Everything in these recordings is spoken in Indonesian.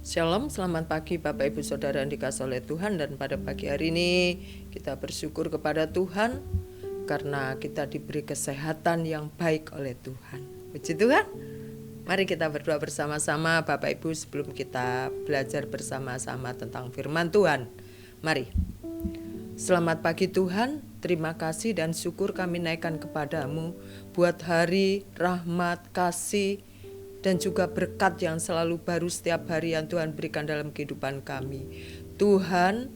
Shalom, selamat pagi Bapak Ibu Saudara yang dikasihi oleh Tuhan. Dan pada pagi hari ini kita bersyukur kepada Tuhan karena kita diberi kesehatan yang baik oleh Tuhan. Puji Tuhan. Mari kita berdoa bersama-sama Bapak Ibu sebelum kita belajar bersama-sama tentang firman Tuhan. Mari. Selamat pagi Tuhan, terima kasih dan syukur kami naikkan kepadamu buat hari rahmat, kasih, dan juga berkat yang selalu baru setiap hari yang Tuhan berikan dalam kehidupan kami. Tuhan,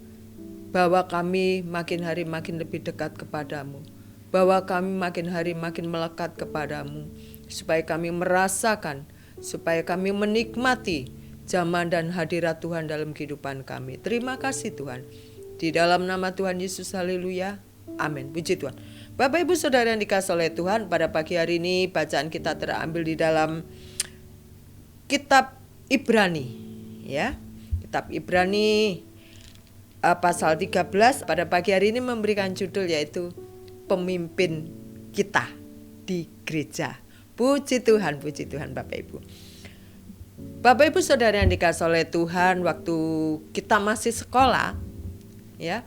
bawa kami makin hari makin lebih dekat kepadamu. Bawa kami makin hari makin melekat kepadamu. Supaya kami merasakan, supaya kami menikmati zaman dan hadirat Tuhan dalam kehidupan kami. Terima kasih Tuhan. Di dalam nama Tuhan Yesus, haleluya. Amin. Puji Tuhan. Bapak Ibu Saudara yang dikasihi oleh Tuhan, pada pagi hari ini bacaan kita terambil di dalam Kitab Ibrani, ya. Kitab Ibrani pasal 13 pada pagi hari ini memberikan judul yaitu pemimpin kita di gereja. Puji Tuhan Bapak Ibu. Bapak Ibu Saudara yang dikasihi oleh Tuhan, waktu kita masih sekolah, ya.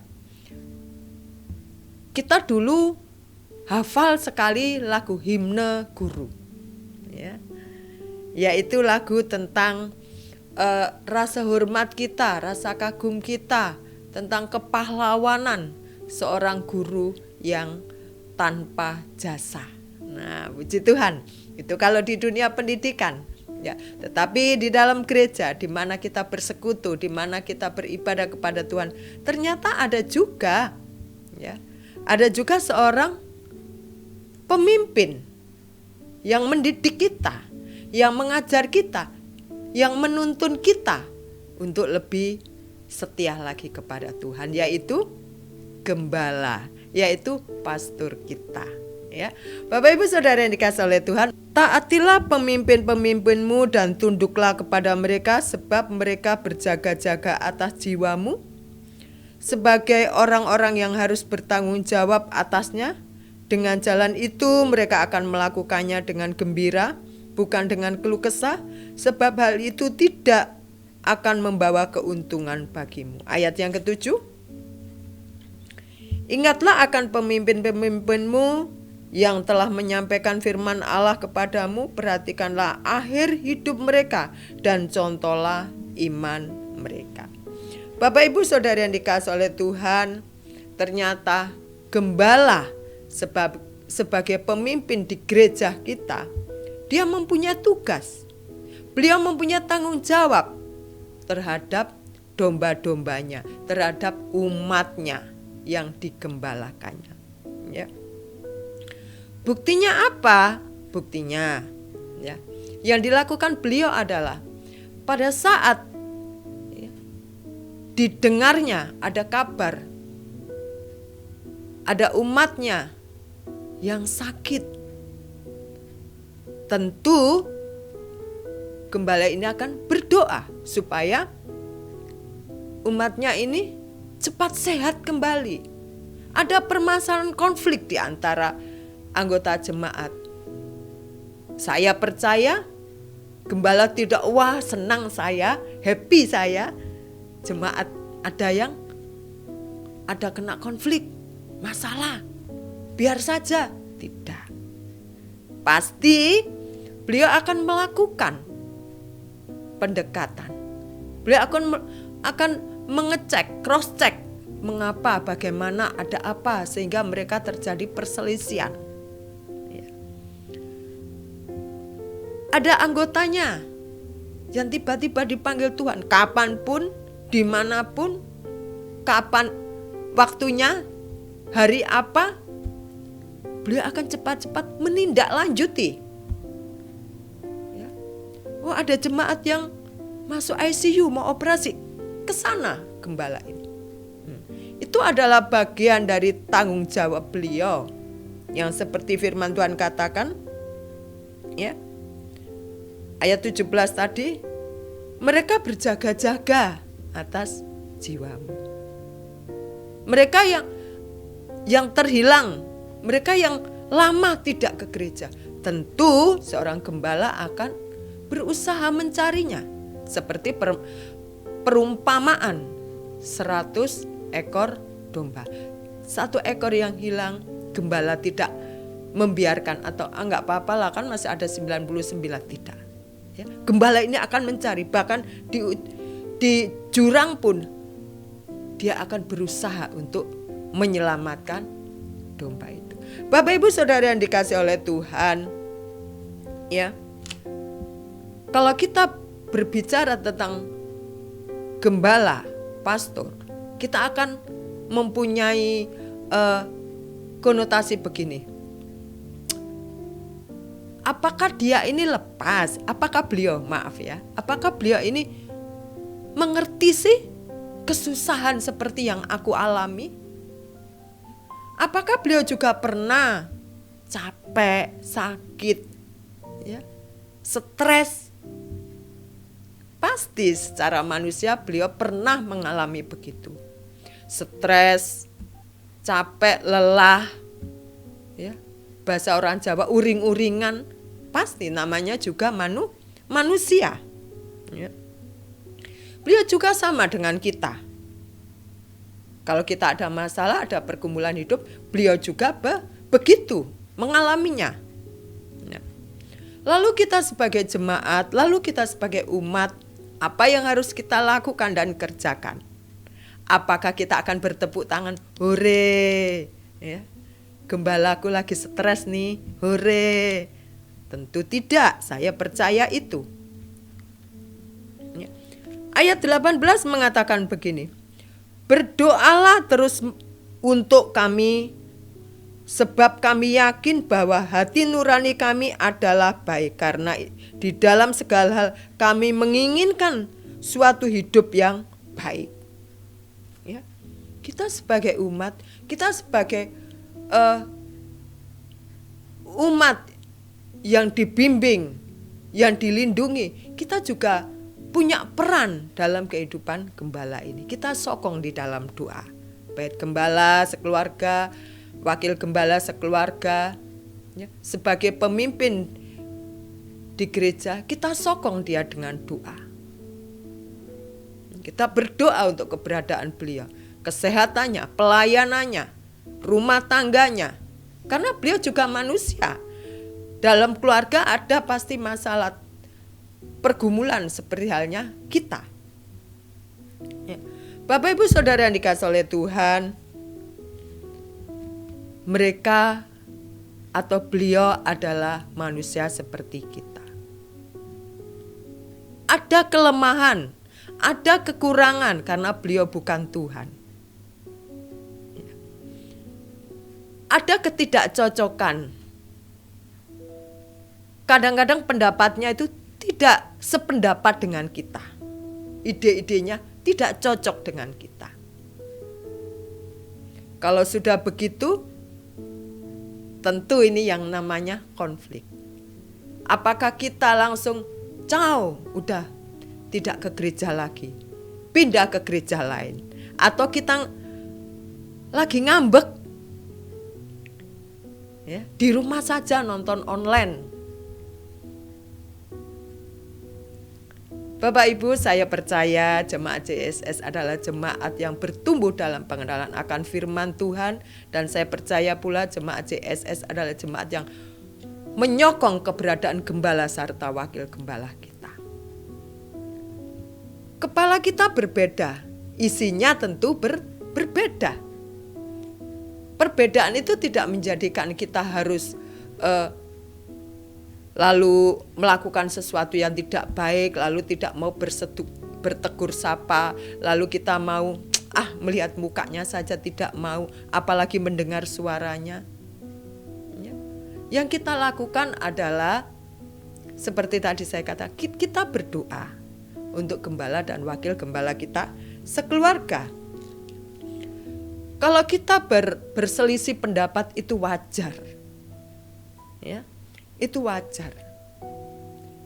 Kita dulu hafal sekali lagu himne guru, ya. Yaitu lagu tentang rasa hormat kita, rasa kagum kita, tentang kepahlawanan seorang guru yang tanpa jasa. Nah, puji Tuhan. Itu kalau di dunia pendidikan, ya. Tetapi di dalam gereja, di mana kita bersekutu, di mana kita beribadah kepada Tuhan, ternyata ada juga, ya, ada juga seorang pemimpin yang mendidik kita, yang mengajar kita, yang menuntun kita untuk lebih setia lagi kepada Tuhan, yaitu gembala, yaitu pastor kita, ya. Bapak Ibu Saudara yang dikasihi oleh Tuhan, taatilah pemimpin-pemimpinmu dan tunduklah kepada mereka, sebab mereka berjaga-jaga atas jiwamu sebagai orang-orang yang harus bertanggung jawab atasnya. Dengan jalan itu mereka akan melakukannya dengan gembira, bukan dengan keluh kesah, sebab hal itu tidak akan membawa keuntungan bagimu. Ayat yang ke-7. Ingatlah akan pemimpin-pemimpinmu yang telah menyampaikan firman Allah kepadamu. Perhatikanlah akhir hidup mereka dan contohlah iman mereka. Bapak Ibu Saudara yang dikasihi oleh Tuhan, ternyata gembala sebagai pemimpin di gereja kita, dia mempunyai tugas, beliau mempunyai tanggung jawab terhadap domba-dombanya, terhadap umatnya yang digembalakannya, ya. Buktinya apa? Buktinya, ya, yang dilakukan beliau adalah pada saat, ya, didengarnya ada kabar, ada umatnya yang sakit, tentu gembala ini akan berdoa supaya umatnya ini cepat sehat kembali. Ada permasalahan konflik di antara anggota jemaat. Saya percaya gembala tidak, wah senang saya, happy saya. Jemaat ada yang ada kena konflik, masalah, biar saja. Tidak. Pasti beliau akan melakukan pendekatan. Beliau akan mengecek, cross check, mengapa, bagaimana, ada apa sehingga mereka terjadi perselisihan. Ya. Ada anggotanya yang tiba-tiba dipanggil Tuhan, kapanpun, dimanapun, kapan waktunya, hari apa, beliau akan cepat-cepat menindaklanjuti. Ya. Oh, ada jemaat yang masuk ICU mau operasi, ke sana gembala ini. Itu adalah bagian dari tanggung jawab beliau yang seperti firman Tuhan katakan, ya. Ayat 17 tadi, mereka berjaga-jaga atas jiwamu. Mereka yang terhilang, mereka yang lama tidak ke gereja, tentu seorang gembala akan berusaha mencarinya. Seperti perumpamaan 100 ekor domba. 1 ekor yang hilang, gembala tidak membiarkan atau enggak apa-apa lah, kan masih ada 99, tidak. Ya, gembala ini akan mencari, bahkan di jurang pun dia akan berusaha untuk menyelamatkan domba itu. Bapak Ibu Saudara yang dikasih oleh Tuhan, ya. Kalau kita berbicara tentang gembala, pastor, kita akan mempunyai konotasi begini. Apakah dia ini lepas? Apakah beliau ini mengerti sih kesusahan seperti yang aku alami? Apakah beliau juga pernah capek, sakit, ya, stres? Pasti secara manusia beliau pernah mengalami begitu. Stres, capek, lelah, ya. Bahasa orang Jawa uring-uringan, pasti namanya juga manusia. Ya. Beliau juga sama dengan kita. Kalau kita ada masalah, ada pergumulan hidup, beliau juga begitu mengalaminya. Ya. Lalu kita sebagai jemaat, lalu kita sebagai umat, apa yang harus kita lakukan dan kerjakan? Apakah kita akan bertepuk tangan, hore, ya, gembalaku lagi stres nih, hore? Tentu tidak, saya percaya itu. Ya. Ayat 18 mengatakan begini, berdoalah terus untuk kami, sebab kami yakin bahwa hati nurani kami adalah baik, karena di dalam segala hal kami menginginkan suatu hidup yang baik. Ya, kita sebagai umat, kita sebagai umat yang dibimbing, yang dilindungi, kita juga punya peran dalam kehidupan gembala ini. Kita sokong di dalam doa, baik gembala sekeluarga, wakil gembala sekeluarga, ya, sebagai pemimpin di gereja, kita sokong dia dengan doa. Kita berdoa untuk keberadaan beliau, kesehatannya, pelayanannya, rumah tangganya. Karena beliau juga manusia. Dalam keluarga ada pasti masalah pergumulan seperti halnya kita. Ya. Bapak Ibu Saudara yang dikasihi oleh Tuhan, mereka atau beliau adalah manusia seperti kita. Ada kelemahan, ada kekurangan karena beliau bukan Tuhan. Ada ketidakcocokan. Kadang-kadang pendapatnya itu tidak sependapat dengan kita. Ide-idenya tidak cocok dengan kita. Kalau sudah begitu, tentu ini yang namanya konflik. Apakah kita langsung udah tidak ke gereja lagi, pindah ke gereja lain, atau kita lagi ngambek, ya, di rumah saja nonton online. Bapak Ibu, saya percaya jemaat JSS adalah jemaat yang bertumbuh dalam pengenalan akan firman Tuhan, dan saya percaya pula jemaat JSS adalah jemaat yang menyokong keberadaan gembala serta wakil gembala kita. Kepala kita berbeda, isinya tentu berbeda. Perbedaan itu tidak menjadikan kita harus lalu melakukan sesuatu yang tidak baik, lalu tidak mau bertegur sapa, lalu kita mau melihat mukanya saja tidak mau, apalagi mendengar suaranya. Ya. Yang kita lakukan adalah seperti tadi saya katakan, kita berdoa untuk gembala dan wakil gembala kita sekeluarga. Kalau kita berselisih pendapat itu wajar, ya. Itu wajar.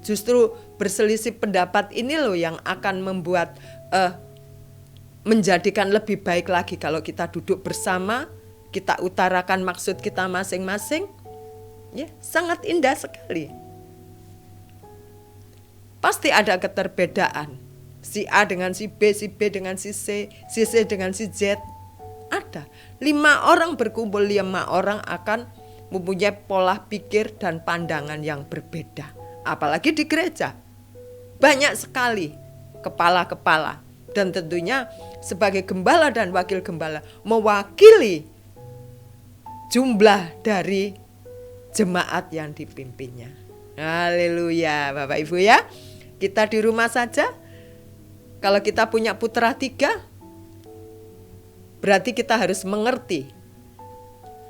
Justru berselisih pendapat ini loh yang akan membuat menjadikan lebih baik lagi kalau kita duduk bersama, kita utarakan maksud kita masing-masing. Ya, sangat indah sekali. Pasti ada keterbedaan, Si A dengan si B dengan si C dengan si Z. Ada 5 orang berkumpul, 5 orang akan mempunyai pola pikir dan pandangan yang berbeda. Apalagi di gereja, banyak sekali kepala-kepala. Dan tentunya sebagai gembala dan wakil gembala mewakili jumlah dari jemaat yang dipimpinnya. Haleluya Bapak Ibu ya. Kita di rumah saja, kalau kita punya putra 3, berarti kita harus mengerti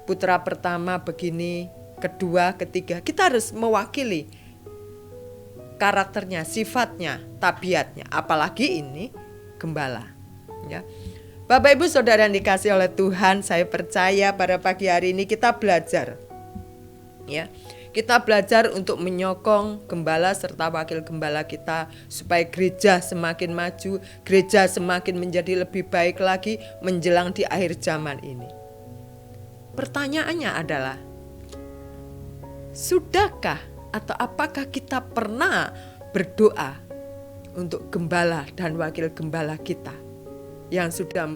putra pertama begini, kedua, ketiga. Kita harus mewakili karakternya, sifatnya, tabiatnya. Apalagi ini gembala ya. Bapak Ibu Saudara yang dikasih oleh Tuhan, saya percaya pada pagi hari ini kita belajar ya. Kita belajar untuk menyokong gembala serta wakil gembala kita supaya gereja semakin maju, gereja semakin menjadi lebih baik lagi menjelang di akhir zaman ini. Pertanyaannya adalah, sudahkah atau apakah kita pernah berdoa untuk gembala dan wakil gembala kita yang sudah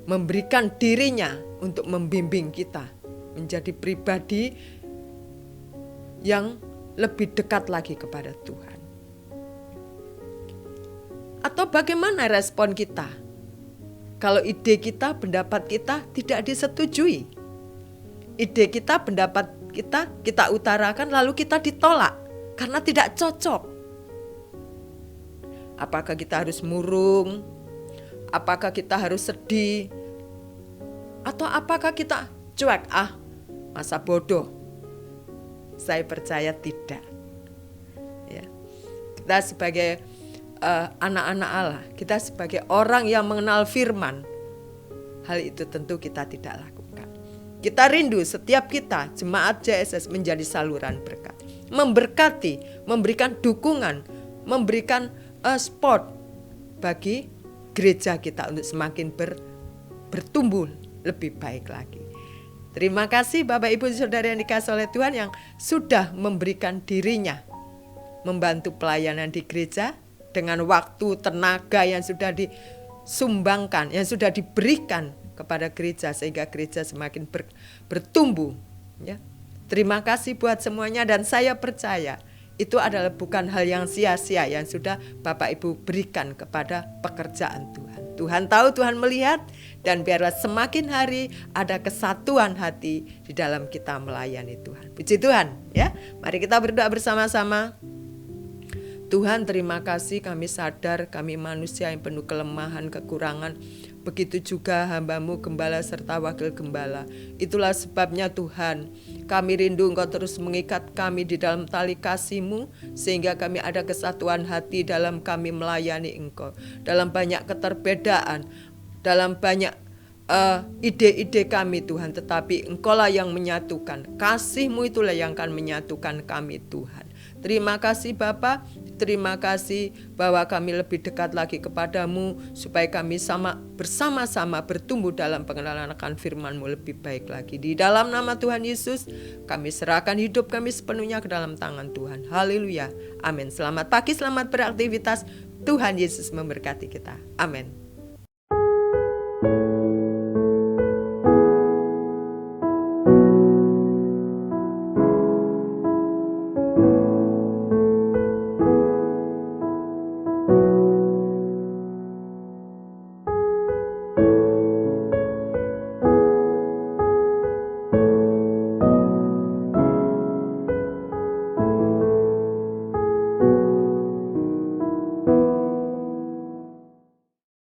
memberikan dirinya untuk membimbing kita menjadi pribadi yang lebih dekat lagi kepada Tuhan? Atau bagaimana respon kita kalau ide kita, pendapat kita tidak disetujui? Ide kita, pendapat kita utarakan lalu kita ditolak karena tidak cocok. Apakah kita harus murung? Apakah kita harus sedih? Atau apakah kita cuek? Masa bodoh. Saya percaya tidak. Ya. Kita sebagai anak-anak Allah, kita sebagai orang yang mengenal firman, hal itu tentu kita tidak lakukan. Kita rindu setiap kita, jemaat JSS menjadi saluran berkat, memberkati, memberikan dukungan, memberikan support bagi gereja kita untuk semakin bertumbuh lebih baik lagi. Terima kasih Bapak Ibu Saudara yang dikasihi oleh Tuhan yang sudah memberikan dirinya membantu pelayanan di gereja dengan waktu, tenaga yang sudah disumbangkan, yang sudah diberikan kepada gereja sehingga gereja semakin bertumbuh ya. Terima kasih buat semuanya, dan saya percaya itu adalah bukan hal yang sia-sia yang sudah Bapak Ibu berikan kepada pekerjaan Tuhan. Tuhan tahu, Tuhan melihat, dan biarlah semakin hari ada kesatuan hati di dalam kita melayani Tuhan. Puji Tuhan ya. Mari kita berdoa bersama-sama. Tuhan, terima kasih, kami sadar kami manusia yang penuh kelemahan, kekurangan. Begitu juga hamba-Mu gembala serta wakil gembala. Itulah sebabnya Tuhan, kami rindu Engkau terus mengikat kami di dalam tali kasih-Mu, sehingga kami ada kesatuan hati dalam kami melayani Engkau. Dalam banyak keterbedaan, dalam banyak ide-ide kami Tuhan, tetapi Engkaulah yang menyatukan. Kasih-Mu itulah yang akan menyatukan kami Tuhan. Terima kasih Bapa, terima kasih bahwa kami lebih dekat lagi kepadamu, supaya kami bersama-sama bertumbuh dalam pengenalan akan firman-Mu lebih baik lagi. Di dalam nama Tuhan Yesus, kami serahkan hidup kami sepenuhnya ke dalam tangan Tuhan. Haleluya, amin. Selamat pagi, selamat beraktivitas. Tuhan Yesus memberkati kita. Amin.